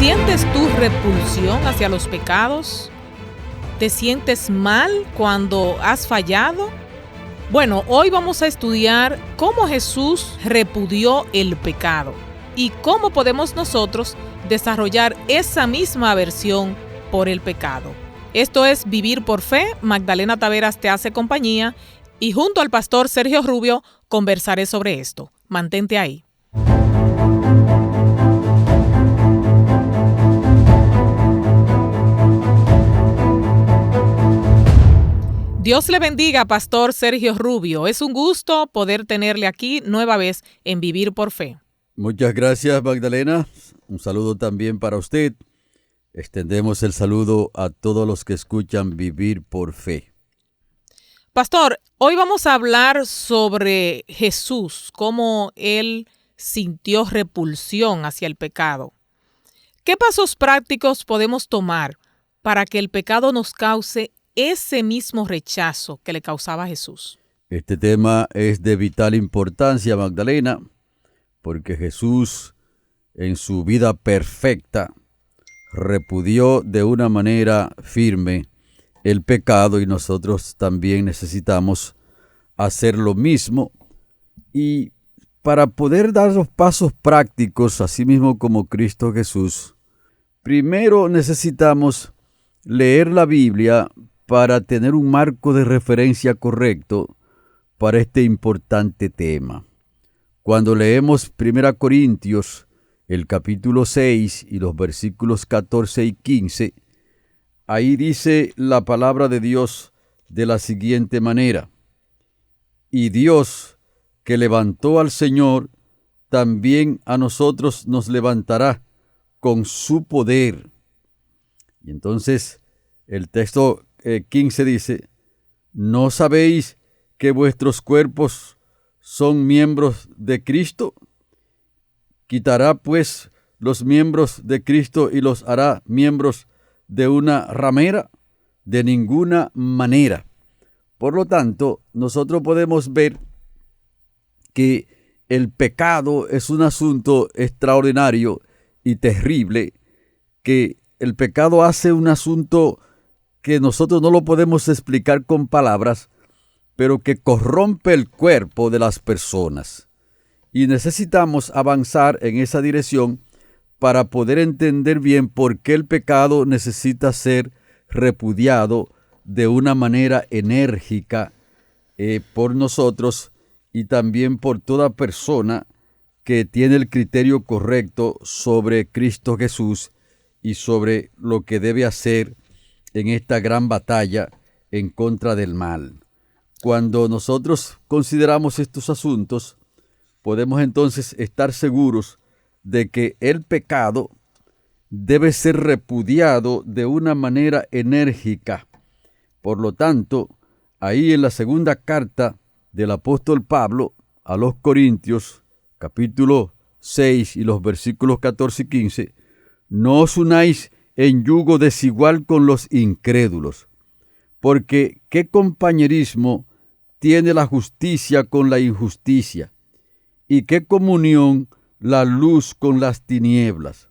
¿Sientes tu repulsión hacia los pecados? ¿Te sientes mal cuando has fallado? Bueno, hoy vamos a estudiar cómo Jesús repudió el pecado y cómo podemos nosotros desarrollar esa misma aversión por el pecado. Esto es Vivir por Fe. Magdalena Taveras te hace compañía y junto al pastor Sergio Rubio conversaré sobre esto. Mantente ahí. Dios le bendiga, pastor Sergio Rubio. Es un gusto poder tenerle aquí nueva vez en Vivir por Fe. Muchas gracias, Magdalena. Un saludo también para usted. Extendemos el saludo a todos los que escuchan Vivir por Fe. Pastor, hoy vamos a hablar sobre Jesús, cómo él sintió repulsión hacia el pecado. ¿Qué pasos prácticos podemos tomar para que el pecado nos cause ese mismo rechazo que le causaba a Jesús? Este tema es de vital importancia, Magdalena, porque Jesús, en su vida perfecta, repudió de una manera firme el pecado y nosotros también necesitamos hacer lo mismo. Y para poder dar los pasos prácticos, así mismo como Cristo Jesús, primero necesitamos leer la Biblia para tener un marco de referencia correcto para este importante tema. Cuando leemos 1 Corintios, el capítulo 6 y los versículos 14 y 15, ahí dice la palabra de Dios de la siguiente manera: y Dios, que levantó al Señor, también a nosotros nos levantará con su poder. Y entonces el texto 15 dice: ¿no sabéis que vuestros cuerpos son miembros de Cristo? ¿Quitará pues los miembros de Cristo y los hará miembros de una ramera? De ninguna manera. Por lo tanto, nosotros podemos ver que el pecado es un asunto extraordinario y terrible, que el pecado hace un asunto que nosotros no lo podemos explicar con palabras, pero que corrompe el cuerpo de las personas. Y necesitamos avanzar en esa dirección para poder entender bien por qué el pecado necesita ser repudiado de una manera enérgica por nosotros y también por toda persona que tiene el criterio correcto sobre Cristo Jesús y sobre lo que debe hacer en esta gran batalla en contra del mal. Cuando nosotros consideramos estos asuntos, podemos entonces estar seguros de que el pecado debe ser repudiado de una manera enérgica. Por lo tanto, ahí en la segunda carta del apóstol Pablo a los Corintios, capítulo 6 y los versículos 14 y 15, no os unáis en yugo desigual con los incrédulos, porque ¿qué compañerismo tiene la justicia con la injusticia? ¿Y qué comunión la luz con las tinieblas?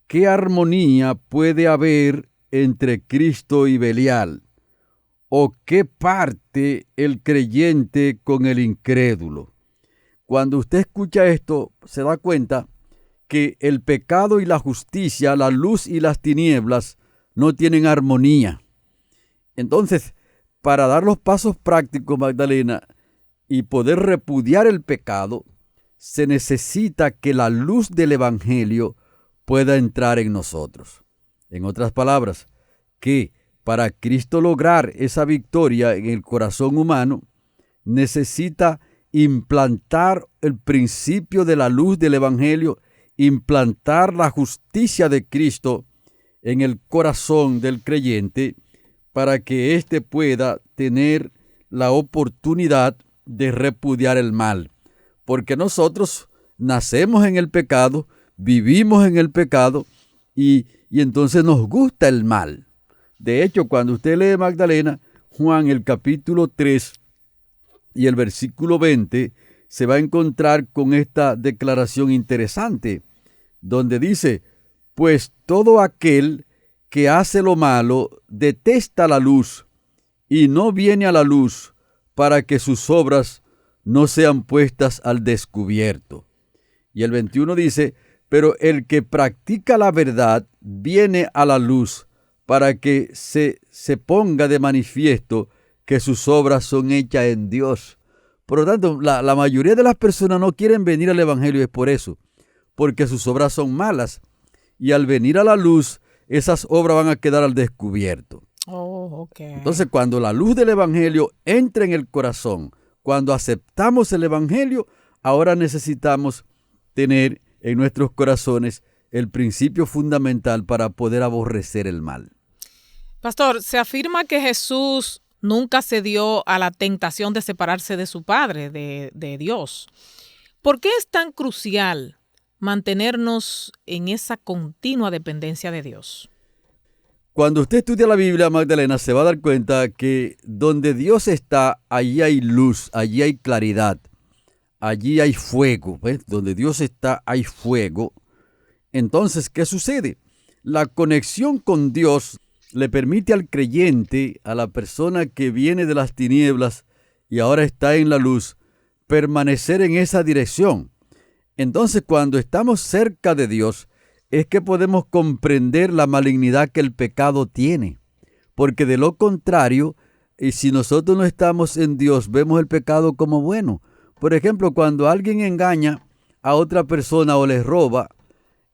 ¿Qué armonía puede haber entre Cristo y Belial? ¿O qué parte el creyente con el incrédulo? Cuando usted escucha esto, se da cuenta que el pecado y la justicia, la luz y las tinieblas, no tienen armonía. Entonces, para dar los pasos prácticos, Magdalena, y poder repudiar el pecado, se necesita que la luz del Evangelio pueda entrar en nosotros. En otras palabras, que para Cristo lograr esa victoria en el corazón humano, necesita implantar el principio de la luz del Evangelio, implantar la justicia de Cristo en el corazón del creyente para que éste pueda tener la oportunidad de repudiar el mal. Porque nosotros nacemos en el pecado, vivimos en el pecado y entonces nos gusta el mal. De hecho, cuando usted lee, Magdalena, Juan el capítulo 3 y el versículo 20, se va a encontrar con esta declaración interesante, donde dice: Pues todo aquel que hace lo malo detesta la luz y no viene a la luz para que sus obras no sean puestas al descubierto. Y el 21 dice, pero el que practica la verdad viene a la luz para que se ponga de manifiesto que sus obras son hechas en Dios. Por lo tanto, la mayoría de las personas no quieren venir al Evangelio, es por eso, porque sus obras son malas. Y al venir a la luz, esas obras van a quedar al descubierto. Entonces, cuando la luz del Evangelio entra en el corazón, cuando aceptamos el Evangelio, ahora necesitamos tener en nuestros corazones el principio fundamental para poder aborrecer el mal. Pastor, se afirma que Jesús nunca cedió a la tentación de separarse de su Padre, de Dios. ¿Por qué es tan crucial mantenernos en esa continua dependencia de Dios? Cuando usted estudia la Biblia, Magdalena, se va a dar cuenta que donde Dios está, allí hay luz, allí hay claridad, allí hay fuego. ¿Ves? Donde Dios está, hay fuego. Entonces, ¿qué sucede? La conexión con Dios le permite al creyente, a la persona que viene de las tinieblas y ahora está en la luz, permanecer en esa dirección. Entonces, cuando estamos cerca de Dios, es que podemos comprender la malignidad que el pecado tiene. Porque de lo contrario, y si nosotros no estamos en Dios, vemos el pecado como bueno. Por ejemplo, cuando alguien engaña a otra persona o les roba,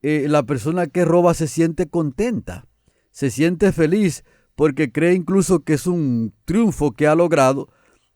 la persona que roba se siente contenta, se siente feliz porque cree incluso que es un triunfo que ha logrado,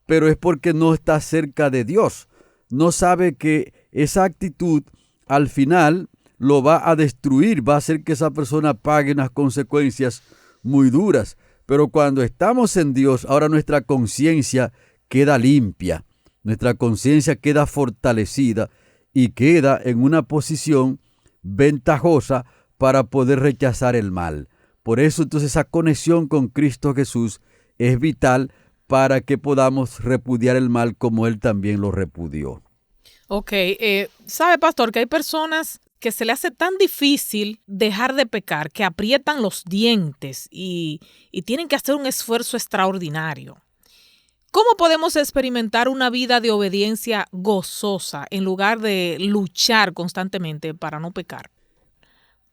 pero es porque no está cerca de Dios. No sabe que esa actitud al final lo va a destruir, va a hacer que esa persona pague unas consecuencias muy duras. Pero cuando estamos en Dios, ahora nuestra conciencia queda limpia, nuestra conciencia queda fortalecida y queda en una posición ventajosa para poder rechazar el mal. Por eso entonces esa conexión con Cristo Jesús es vital para que podamos repudiar el mal como Él también lo repudió. Ok, ¿sabe, pastor, que hay personas que se le hace tan difícil dejar de pecar, que aprietan los dientes y tienen que hacer un esfuerzo extraordinario? ¿Cómo podemos experimentar una vida de obediencia gozosa en lugar de luchar constantemente para no pecar?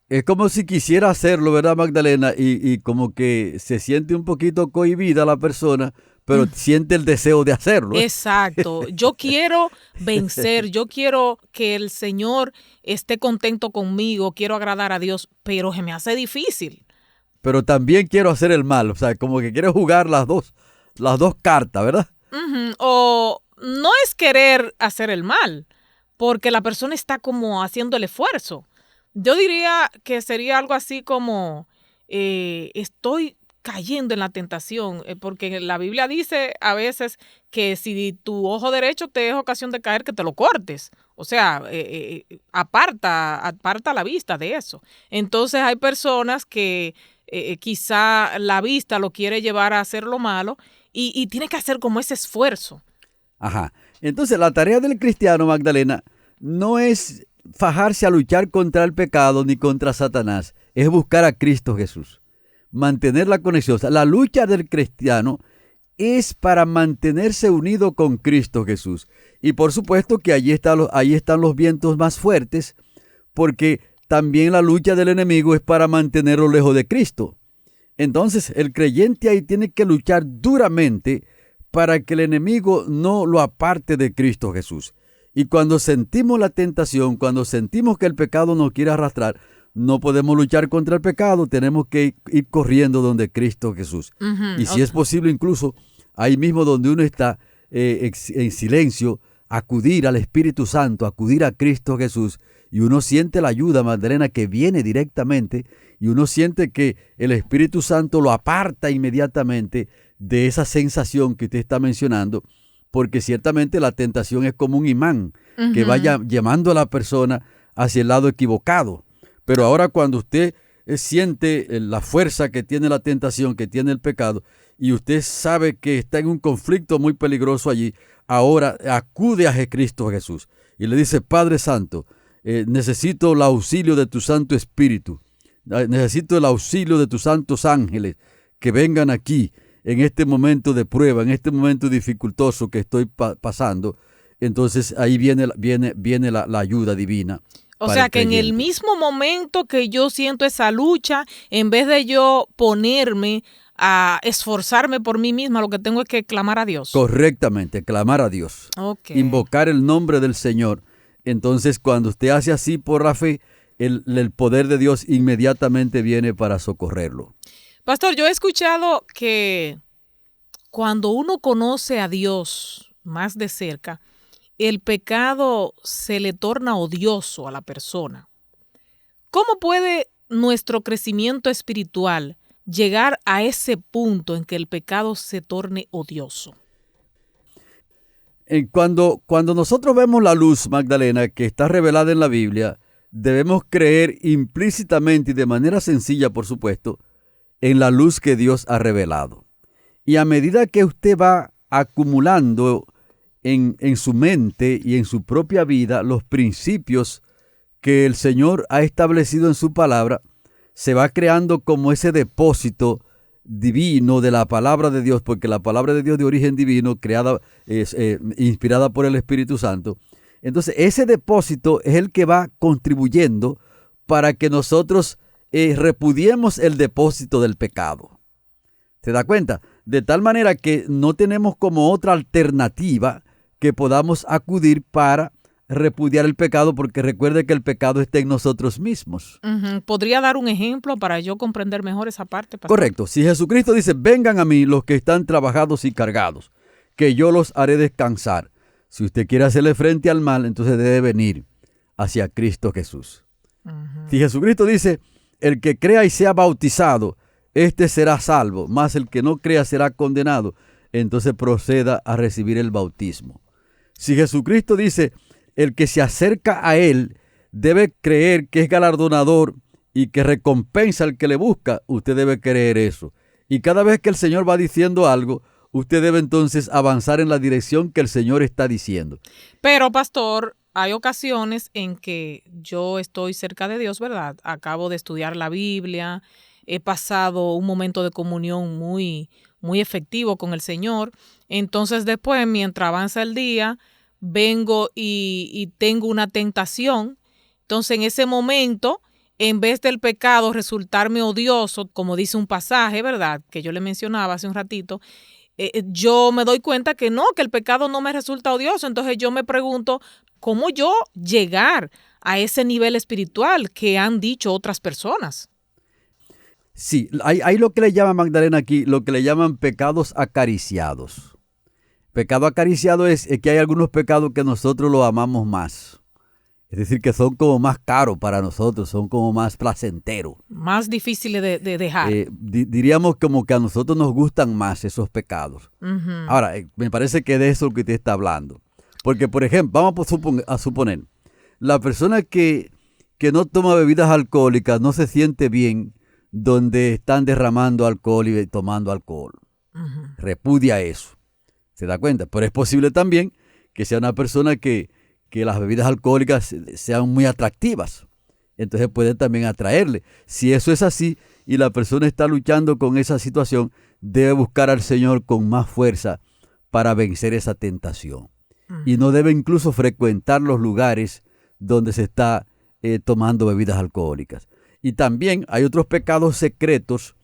Es como si quisiera hacerlo, ¿verdad, Magdalena? Y como que se siente un poquito cohibida la persona, pero siente el deseo de hacerlo. Exacto. Yo quiero vencer, yo quiero que el Señor esté contento conmigo, quiero agradar a Dios, pero se me hace difícil. Pero también quiero hacer el mal, o sea, como que quiero jugar las dos cartas, ¿verdad? O no es querer hacer el mal, porque la persona está como haciendo el esfuerzo. Yo diría que sería algo así como estoy cayendo en la tentación, porque la Biblia dice a veces que si tu ojo derecho te es ocasión de caer, que te lo cortes. O sea, aparta la vista de eso. Entonces hay personas que quizá la vista lo quiere llevar a hacer lo malo y tiene que hacer como ese esfuerzo. Ajá. Entonces la tarea del cristiano, Magdalena, no es fajarse a luchar contra el pecado ni contra Satanás, es buscar a Cristo Jesús. Mantener la conexión. O sea, la lucha del cristiano es para mantenerse unido con Cristo Jesús. Y por supuesto que allí están los vientos más fuertes, porque también la lucha del enemigo es para mantenerlo lejos de Cristo. Entonces el creyente ahí tiene que luchar duramente para que el enemigo no lo aparte de Cristo Jesús. Y cuando sentimos la tentación, cuando sentimos que el pecado nos quiere arrastrar, no podemos luchar contra el pecado, tenemos que ir corriendo donde Cristo Jesús. Y si es posible, incluso ahí mismo donde uno está en silencio, acudir al Espíritu Santo, acudir a Cristo Jesús. Y uno siente la ayuda, Magdalena, que viene directamente, y uno siente que el Espíritu Santo lo aparta inmediatamente de esa sensación que usted está mencionando, porque ciertamente la tentación es como un imán que vaya llamando a la persona hacia el lado equivocado. Pero ahora cuando usted siente la fuerza que tiene la tentación, que tiene el pecado, y usted sabe que está en un conflicto muy peligroso allí, ahora acude a Cristo Jesús y le dice: Padre Santo, necesito el auxilio de tu Santo Espíritu. Necesito el auxilio de tus santos ángeles que vengan aquí en este momento de prueba, en este momento dificultoso que estoy pasando. Entonces ahí viene la ayuda divina. O sea que en el mismo momento que yo siento esa lucha, en vez de yo ponerme a esforzarme por mí misma, lo que tengo es que clamar a Dios. Correctamente, clamar a Dios. Okay. Invocar el nombre del Señor. Entonces cuando usted hace así por la fe, el poder de Dios inmediatamente viene para socorrerlo. Pastor, yo he escuchado que cuando uno conoce a Dios más de cerca, el pecado se le torna odioso a la persona. ¿Cómo puede nuestro crecimiento espiritual llegar a ese punto en que el pecado se torne odioso? Cuando nosotros vemos la luz, Magdalena, que está revelada en la Biblia, debemos creer implícitamente y de manera sencilla, por supuesto, en la luz que Dios ha revelado. Y a medida que usted va acumulando en su mente y en su propia vida los principios que el Señor ha establecido en su palabra, se va creando como ese depósito divino de la palabra de Dios, porque la palabra de Dios de origen divino, inspirada por el Espíritu Santo. Entonces ese depósito es el que va contribuyendo para que nosotros repudiemos el depósito del pecado. ¿Se da cuenta? De tal manera que no tenemos como otra alternativa que podamos acudir para repudiar el pecado, porque recuerde que el pecado está en nosotros mismos. ¿Podría dar un ejemplo para yo comprender mejor esa parte, pastor? Correcto. Si Jesucristo dice, vengan a mí los que están trabajados y cargados, que yo los haré descansar. Si usted quiere hacerle frente al mal, entonces debe venir hacia Cristo Jesús. Si Jesucristo dice, el que crea y sea bautizado, este será salvo, mas el que no crea será condenado, entonces proceda a recibir el bautismo. Si Jesucristo dice, el que se acerca a Él debe creer que es galardonador y que recompensa al que le busca, usted debe creer eso. Y cada vez que el Señor va diciendo algo, usted debe entonces avanzar en la dirección que el Señor está diciendo. Pero, pastor, hay ocasiones en que yo estoy cerca de Dios, ¿verdad? Acabo de estudiar la Biblia, he pasado un momento de comunión muy efectivo con el Señor. Entonces después, mientras avanza el día, vengo y tengo una tentación. Entonces en ese momento, en vez del pecado resultarme odioso, como dice un pasaje, ¿verdad?, que yo le mencionaba hace un ratito, yo me doy cuenta que no, que el pecado no me resulta odioso. Entonces yo me pregunto, ¿cómo yo llegar a ese nivel espiritual que han dicho otras personas? Sí, hay lo que le llaman, Magdalena, aquí, lo que le llaman pecados acariciados. Pecado acariciado es que hay algunos pecados que nosotros los amamos más. Es decir, que son como más caros para nosotros, son como más placenteros. Más difíciles de dejar. Diríamos como que a nosotros nos gustan más esos pecados. Ahora, me parece que de eso es lo que usted está hablando. Porque, por ejemplo, vamos a suponer, la persona que no toma bebidas alcohólicas no se siente bien donde están derramando alcohol y tomando alcohol. Repudia eso. ¿Se da cuenta? Pero es posible también que sea una persona que las bebidas alcohólicas sean muy atractivas. Entonces puede también atraerle. Si eso es así y la persona está luchando con esa situación, debe buscar al Señor con más fuerza para vencer esa tentación. Y no debe incluso frecuentar los lugares donde se está tomando bebidas alcohólicas. Y también hay otros pecados secretos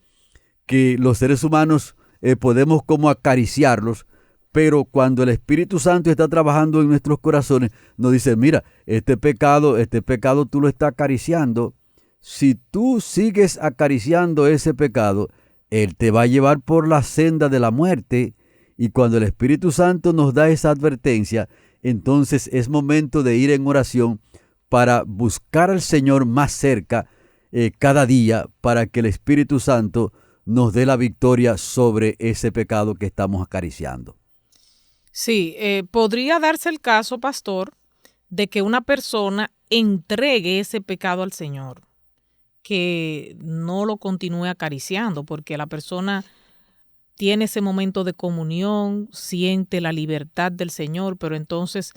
que los seres humanos podemos como acariciarlos, pero cuando el Espíritu Santo está trabajando en nuestros corazones, nos dice, mira, este pecado tú lo estás acariciando. Si tú sigues acariciando ese pecado, él te va a llevar por la senda de la muerte. Y cuando el Espíritu Santo nos da esa advertencia, entonces es momento de ir en oración para buscar al Señor más cerca cada día, para que el Espíritu Santo nos dé la victoria sobre ese pecado que estamos acariciando. Sí, podría darse el caso, pastor, de que una persona entregue ese pecado al Señor, que no lo continúe acariciando, porque la persona tiene ese momento de comunión, siente la libertad del Señor, pero entonces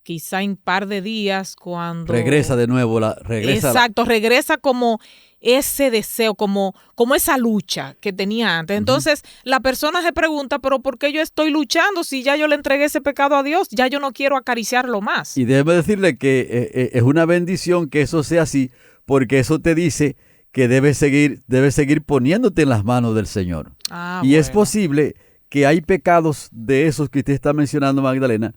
quizá en un par de días cuando... Regresa de nuevo, regresa. Exacto, regresa como ese deseo, como esa lucha que tenía antes. Entonces, la persona se pregunta, pero ¿por qué yo estoy luchando si ya yo le entregué ese pecado a Dios? Ya yo no quiero acariciarlo más. Y déjeme decirle que es una bendición que eso sea así, porque eso te dice que debes seguir poniéndote en las manos del Señor. Y es posible que hay pecados de esos que usted está mencionando, Magdalena,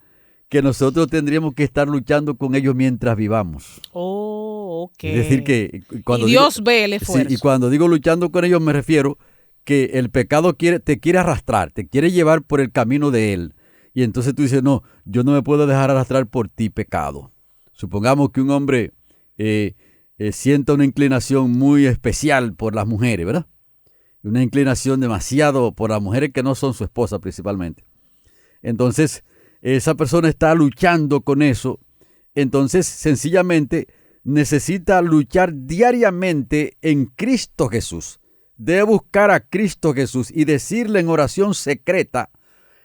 que nosotros tendríamos que estar luchando con ellos mientras vivamos. Oh, ok. Es decir, que cuando Dios ve el esfuerzo. Sí, y cuando digo luchando con ellos me refiero que el pecado te quiere arrastrar, te quiere llevar por el camino de él. Y entonces tú dices, no, yo no me puedo dejar arrastrar por ti, pecado. Supongamos que un hombre sienta una inclinación muy especial por las mujeres, ¿verdad? Una inclinación demasiado por las mujeres que no son su esposa principalmente. Entonces, esa persona está luchando con eso. Entonces, sencillamente, necesita luchar diariamente en Cristo Jesús. Debe buscar a Cristo Jesús y decirle en oración secreta,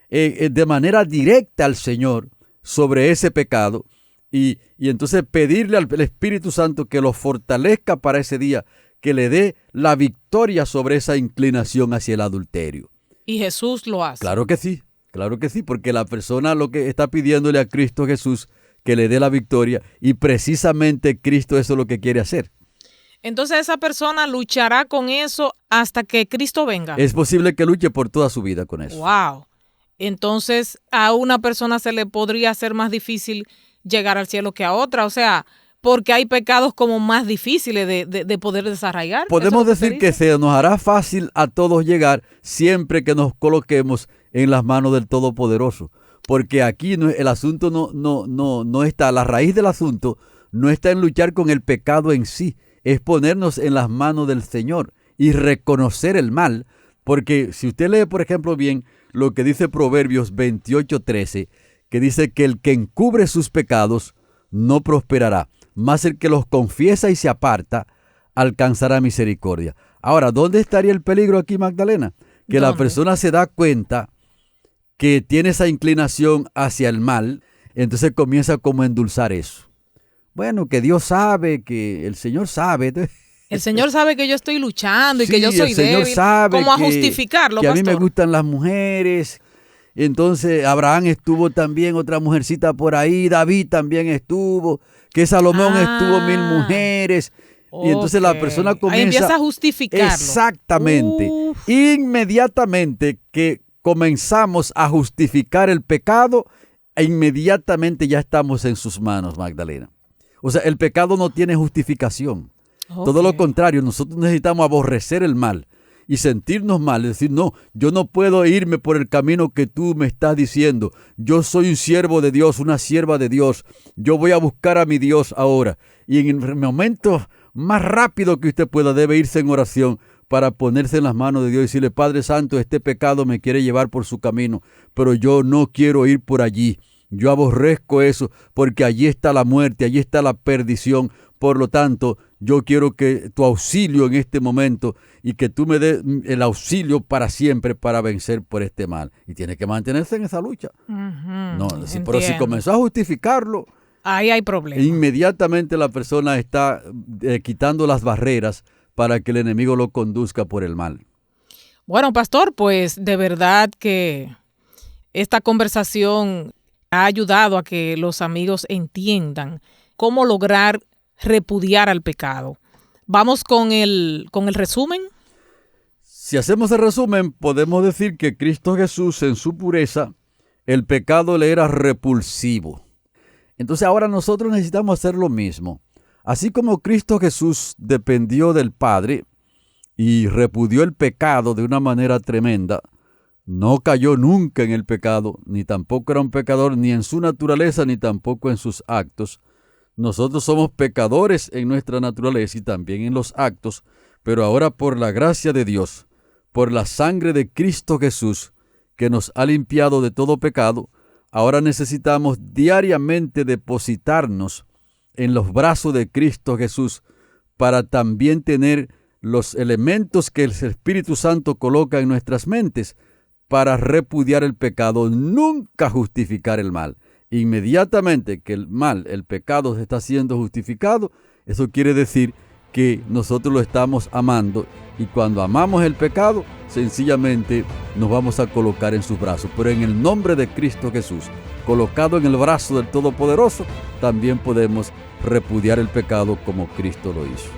de manera directa al Señor sobre ese pecado. Y entonces pedirle al Espíritu Santo que lo fortalezca para ese día, que le dé la victoria sobre esa inclinación hacia el adulterio. Y Jesús lo hace. Claro que sí, porque la persona lo que está pidiéndole a Cristo Jesús que le dé la victoria, y precisamente Cristo eso es lo que quiere hacer. Entonces esa persona luchará con eso hasta que Cristo venga. Es posible que luche por toda su vida con eso. Wow. Entonces a una persona se le podría hacer más difícil llegar al cielo que a otra, o sea, porque hay pecados como más difíciles de poder desarraigar. Podemos decir que se nos hará fácil a todos llegar siempre que nos coloquemos en las manos del Todopoderoso, porque aquí el asunto no está, la raíz del asunto no está en luchar con el pecado en sí, es ponernos en las manos del Señor y reconocer el mal, porque si usted lee, por ejemplo, bien lo que dice Proverbios 28:13, que dice que el que encubre sus pecados no prosperará, mas el que los confiesa y se aparta alcanzará misericordia. Ahora, ¿dónde estaría el peligro aquí, Magdalena? Que la persona se da cuenta que tiene esa inclinación hacia el mal, entonces comienza como a endulzar eso. Bueno, que Dios sabe, que el Señor sabe. El Señor sabe que yo estoy luchando y sí, que yo soy el Señor débil. Sabe ¿Cómo a que, justificarlo, que a mí pastor? me gustan las mujeres. Entonces Abraham estuvo también, otra mujercita por ahí, David también estuvo, que Salomón estuvo 1000 mujeres. Y entonces la persona comienza... Ahí empieza a justificarlo. Exactamente. Inmediatamente que comenzamos a justificar el pecado, inmediatamente ya estamos en sus manos, Magdalena. O sea, el pecado no tiene justificación. Todo lo contrario, nosotros necesitamos aborrecer el mal y sentirnos mal, es decir, no, yo no puedo irme por el camino que tú me estás diciendo. Yo soy un siervo de Dios, una sierva de Dios. Yo voy a buscar a mi Dios ahora. Y en el momento más rápido que usted pueda, debe irse en oración para ponerse en las manos de Dios y decirle, Padre Santo, este pecado me quiere llevar por su camino, pero yo no quiero ir por allí. Yo aborrezco eso porque allí está la muerte, allí está la perdición. Por lo tanto, yo quiero que tu auxilio en este momento y que tú me des el auxilio para siempre para vencer por este mal. Y tiene que mantenerse en esa lucha. No, pero si comenzó a justificarlo, ahí hay problema. Inmediatamente la persona está quitando las barreras para que el enemigo lo conduzca por el mal. Bueno, pastor, pues de verdad que esta conversación ha ayudado a que los amigos entiendan cómo lograr repudiar al pecado. Vamos con el resumen. Si hacemos el resumen, podemos decir que Cristo Jesús, en su pureza, el pecado le era repulsivo. Entonces ahora nosotros necesitamos hacer lo mismo. Así como Cristo Jesús dependió del Padre y repudió el pecado de una manera tremenda, no cayó nunca en el pecado, ni tampoco era un pecador, ni en su naturaleza, ni tampoco en sus actos. Nosotros somos pecadores en nuestra naturaleza y también en los actos, pero ahora por la gracia de Dios, por la sangre de Cristo Jesús, que nos ha limpiado de todo pecado, ahora necesitamos diariamente depositarnos en los brazos de Cristo Jesús para también tener los elementos que el Espíritu Santo coloca en nuestras mentes para repudiar el pecado, nunca justificar el mal. Inmediatamente que el pecado está siendo justificado, eso quiere decir que nosotros lo estamos amando, y cuando amamos el pecado, sencillamente nos vamos a colocar en sus brazos. Pero en el nombre de Cristo Jesús, colocado en el brazo del Todopoderoso, también podemos repudiar el pecado como Cristo lo hizo.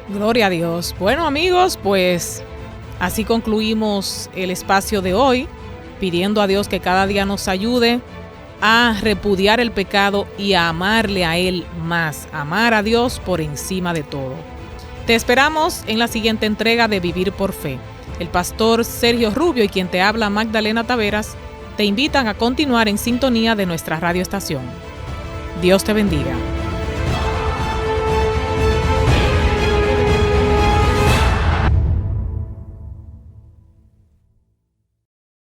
Gloria a Dios. Bueno, amigos, pues así concluimos el espacio de hoy, pidiendo a Dios que cada día nos ayude a repudiar el pecado y a amarle a Él más, amar a Dios por encima de todo. Te esperamos en la siguiente entrega de Vivir por Fe. El pastor Sergio Rubio y quien te habla, Magdalena Taveras, te invitan a continuar en sintonía de nuestra radioestación. Dios te bendiga.